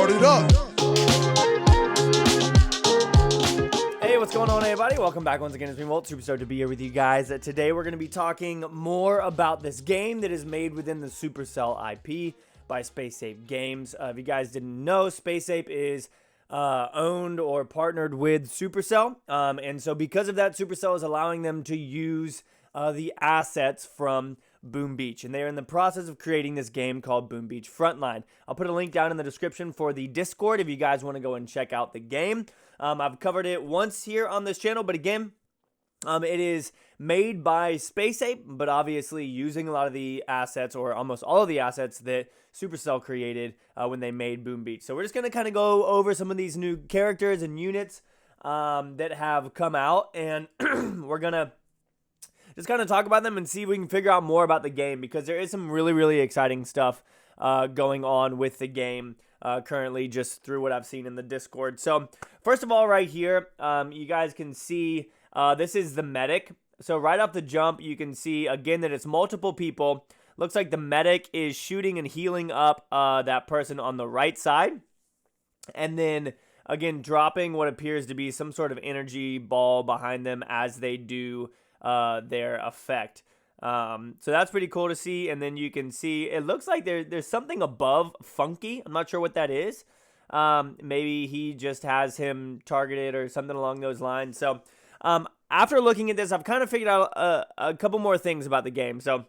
Start it up. Hey, what's going on, everybody? Welcome back once again. It's me, MOLT. Super stoked to be here with you guys. Today, we're going to be talking more about this game that is made within the Supercell IP by SpaceApe Games. If you guys didn't know, SpaceApe is owned or partnered with Supercell. And so because of that, Supercell is allowing them to use the assets from Boom Beach, and they're in the process of creating this game called Boom Beach Frontline. I'll put a link down in the description for the Discord if you guys want to go and check out the game. I've covered it once here on this channel, but again, it is made by SpaceApe, but obviously using a lot of the assets, or almost all of the assets that Supercell created when they made Boom Beach. So we're just going to kind of go over some of these new characters and units that have come out, and we're going to just kind of talk about them and see if we can figure out more about the game, because there is some really, really exciting stuff going on with the game currently, just through what I've seen in the Discord. So first of all, right here, you guys can see this is the medic. So right off the jump, you can see again that it's multiple people. Looks like the medic is shooting and healing up that person on the right side, and then again dropping what appears to be some sort of energy ball behind them as they do their effect. So that's pretty cool to see. And then you can see it looks like there's something above Funky. I'm not sure what that is. Maybe he just has him targeted or something along those lines. So after looking at this, I've kind of figured out a couple more things about the game. So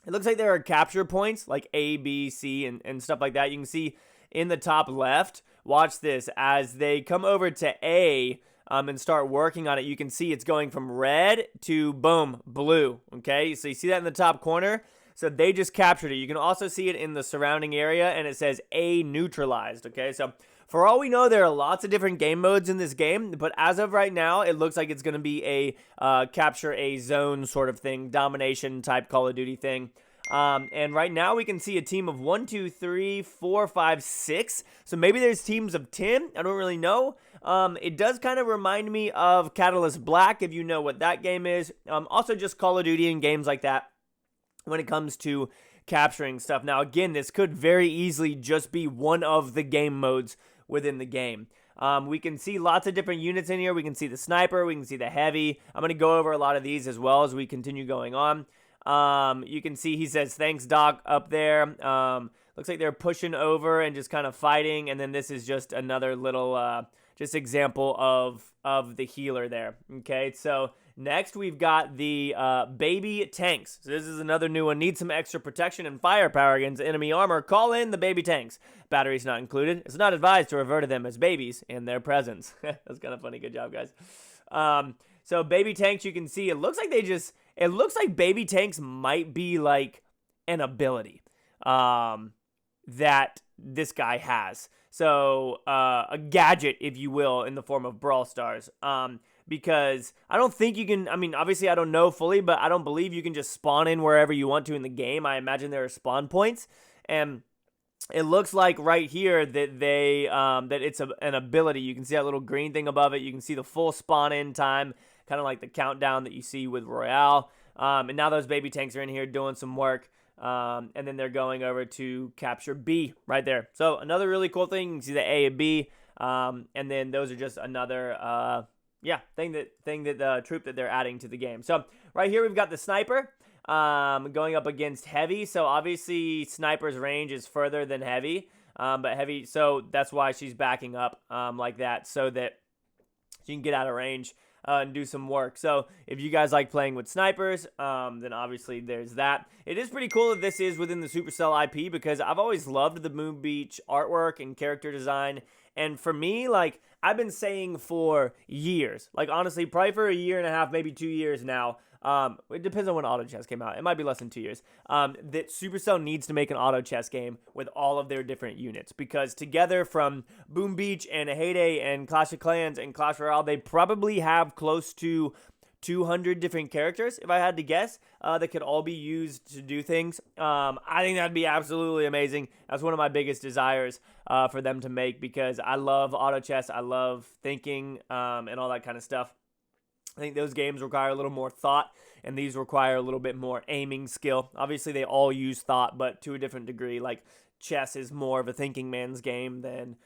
it looks like there are capture points like A, B, C, and stuff like that. You can see in the top left, watch this, as they come over to A, and start working on it, you can see it's going from red to, boom, blue, okay? So you see that in the top corner? So they just captured it. You can also see it in the surrounding area, and it says A neutralized, okay? So for all we know, there are lots of different game modes in this game, but as of right now, it looks like it's going to be a capture a zone sort of thing, domination type Call of Duty thing. And right now we can see a team of 1, 2, 3, 4, 5, 6. So maybe there's teams of 10. I don't really know. It does kind of remind me of Catalyst Black, if you know what that game is. Also just Call of Duty and games like that when it comes to capturing stuff. Now, again, this could very easily just be one of the game modes within the game. We can see lots of different units in here. We can see the sniper. We can see the heavy. I'm going to go over a lot of these as well as we continue going on. You can see he says, "Thanks, Doc," up there. Looks like they're pushing over and just kind of fighting. And then this is just another little just example of the healer there. Okay, so next we've got the baby tanks. So this is another new one. Need some extra protection and firepower against enemy armor? Call in the baby tanks. Batteries not included. It's not advised to refer to them as babies in their presence. That's kind of funny. Good job, guys. So baby tanks, you can see it looks like it looks like baby tanks might be like an ability that this guy has. So a gadget, if you will, in the form of Brawl Stars. Because I don't think you can, I mean, obviously I don't know fully, but I don't believe you can just spawn in wherever you want to in the game. I imagine there are spawn points. And it looks like right here that that it's an ability. You can see that little green thing above it. You can see the full spawn in time, kind of like the countdown that you see with Royale. And now those baby tanks are in here doing some work. And then they're going over to capture B right there. So another really cool thing, you can see the A and B. And then those are just another, thing that troop that they're adding to the game. So right here we've got the sniper going up against heavy. So obviously sniper's range is further than heavy. But heavy, so that's why she's backing up like that, so that she can get out of range and do some work. So if you guys like playing with snipers, then obviously there's that. It is pretty cool that this is within the Supercell IP, because I've always loved the Boom Beach artwork and character design. And for me, like, I've been saying for years, like honestly, probably for a year and a half, maybe 2 years now, it depends on when Auto Chess came out. It might be less than 2 years. That Supercell needs to make an auto chess game with all of their different units, because together from Boom Beach and Heyday and Clash of Clans and Clash Royale, they probably have close to 200 different characters, if I had to guess, that could all be used to do things. I think that'd be absolutely amazing. That's one of my biggest desires for them to make, because I love auto chess. I love thinking and all that kind of stuff. I think those games require a little more thought, and these require a little bit more aiming skill. Obviously, they all use thought, but to a different degree. Like chess is more of a thinking man's game than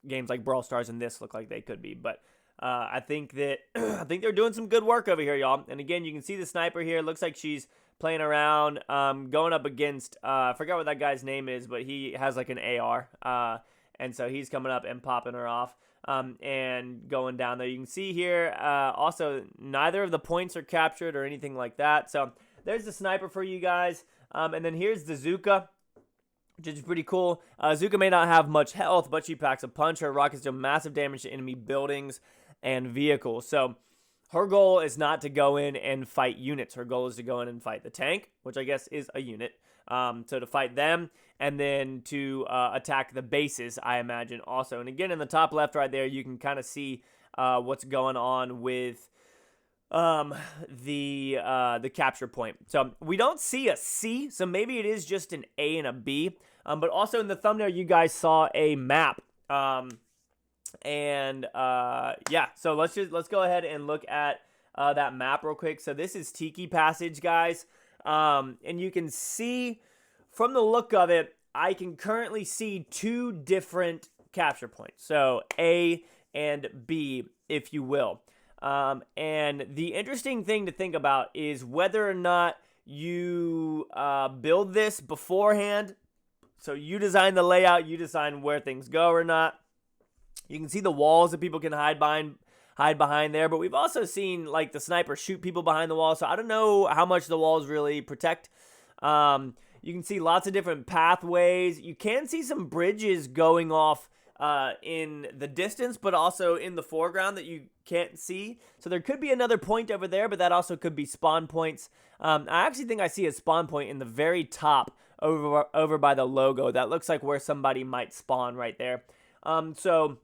games like Brawl Stars and this look like they could be. But I think that I think they're doing some good work over here, y'all. And again, you can see the sniper here. It looks like she's playing around, going up against, I forgot what that guy's name is, but he has like an AR. And so he's coming up and popping her off and going down there. You can see here, also, neither of the points are captured or anything like that. So there's the sniper for you guys. And then here's the ZOOKA, which is pretty cool. ZOOKA may not have much health, but she packs a punch. Her rockets do massive damage to enemy buildings and vehicles. So her goal is not to go in and fight units. Her goal is to go in and fight the tank, which I guess is a unit. So to fight them and then to attack the bases, I imagine also. And again, in the top left right there, you can kind of see what's going on with the capture point. So we don't see a C, so maybe it is just an A and a B. But also in the thumbnail, you guys saw a map. Yeah, so let's go ahead and look at that map real quick. So this is Tiki Passage, guys. And you can see from the look of it, I can currently see two different capture points. So A and B, if you will. And the interesting thing to think about is whether or not you build this beforehand. So you design the layout, you design where things go or not. You can see the walls that people can hide behind there, but we've also seen like the sniper shoot people behind the wall. So I don't know how much the walls really protect. You can see lots of different pathways. You can see some bridges going off in the distance, but also in the foreground that you can't see. So there could be another point over there, but that also could be spawn points. I actually think I see a spawn point in the very top over by the logo. That looks like where somebody might spawn right there. So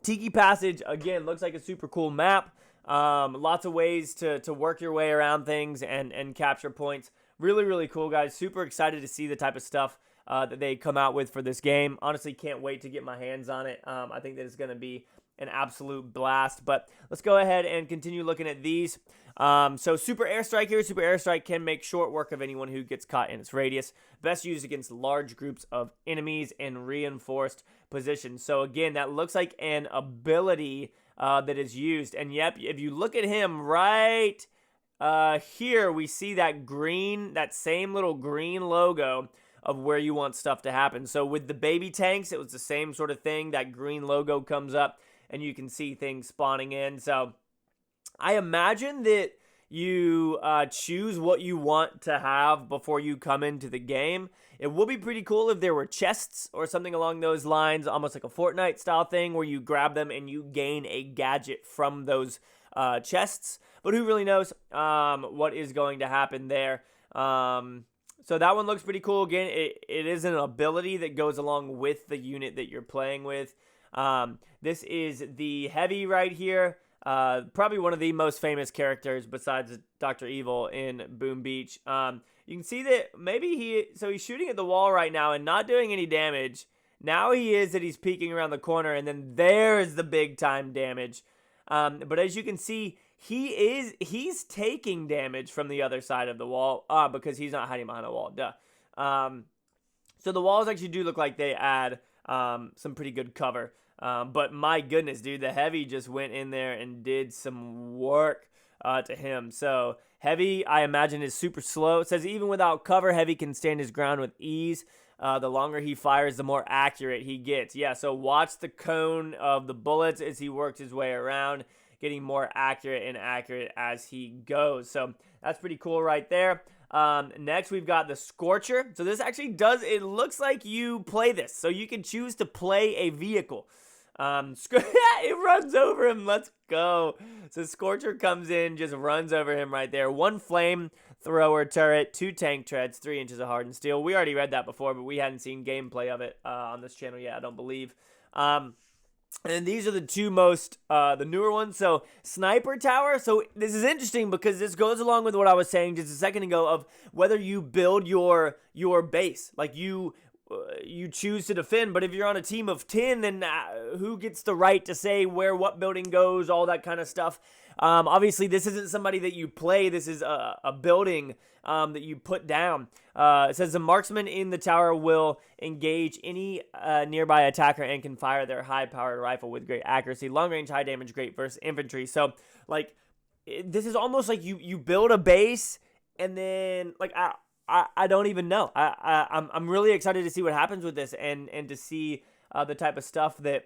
Tiki Passage, again, looks like a super cool map. Lots of ways to work your way around things and capture points. Really, really cool, guys. Super excited to see the type of stuff that they come out with for this game. Honestly, can't wait to get my hands on it. I think that it's going to be an absolute blast. But let's go ahead and continue looking at these. So Super Airstrike here. Super Airstrike can make short work of anyone who gets caught in its radius. Best used against large groups of enemies in reinforced positions. So again, that looks like an ability that is used. And yep, if you look at him right here, we see that same little green logo of where you want stuff to happen. So with the baby tanks, it was the same sort of thing. That green logo comes up and you can see things spawning in. So I imagine that you choose what you want to have before you come into the game. It would be pretty cool if there were chests or something along those lines, almost like a Fortnite style thing where you grab them and you gain a gadget from those chests. But who really knows what is going to happen there. So that one looks pretty cool. Again, it is an ability that goes along with the unit that you're playing with. This is the Heavy right here. Probably one of the most famous characters besides Dr. Evil in Boom Beach. You can see that maybe he's shooting at the wall right now and not doing any damage. Now he's peeking around the corner, and then there's the big time damage. But as you can see, he's taking damage from the other side of the wall because he's not hiding behind a wall. Duh. So the walls actually do look like they add some pretty good cover. But my goodness, dude, the Heavy just went in there and did some work to him. So Heavy, I imagine, is super slow. It says even without cover, Heavy can stand his ground with ease. The longer he fires, the more accurate he gets. Yeah, so watch the cone of the bullets as he works his way around, getting more accurate and accurate as he goes. So that's pretty cool right there. Next, we've got the Scorcher. So this actually it looks like you play this. So you can choose to play a vehicle. It runs over him. Let's go. So Scorcher comes in, just runs over him right there. 1 flame thrower turret, 2 tank treads, 3 inches of hardened steel. We already read that before, but we hadn't seen gameplay of it on this channel yet, I don't believe. And these are the two most, the newer ones. So Sniper Tower. So this is interesting because this goes along with what I was saying just a second ago of whether you build your base. Like you choose to defend. But if you're on a team of 10, then who gets the right to say where what building goes, all that kind of stuff. Obviously, this isn't somebody that you play. This is a building that you put down. It says the marksman in the tower will engage any nearby attacker and can fire their high-powered rifle with great accuracy. Long-range, high damage, great versus infantry. So, like, this is almost like you build a base, and then, like, I don't even know. I'm really excited to see what happens with this, and to see the type of stuff that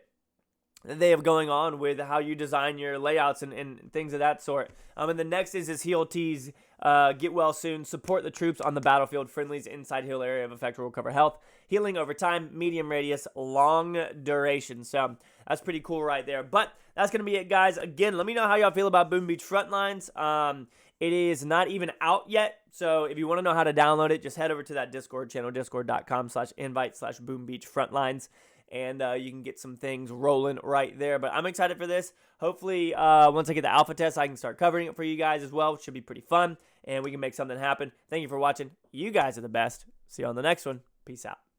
they have going on with how you design your layouts and things of that sort. And the next is this heal tease. Get well soon. Support the troops on the battlefield. Friendlies inside heal area of effect will recover health. Healing over time. Medium radius. Long duration. So that's pretty cool right there. But that's going to be it, guys. Again, let me know how y'all feel about Boom Beach Frontlines. It is not even out yet. So if you want to know how to download it, just head over to that Discord channel, discord.com/invite/BoomBeachFrontlines. And you can get some things rolling right there. But I'm excited for this. Hopefully, once I get the alpha test, I can start covering it for you guys as well. It should be pretty fun, and we can make something happen. Thank you for watching. You guys are the best. See you on the next one. Peace out.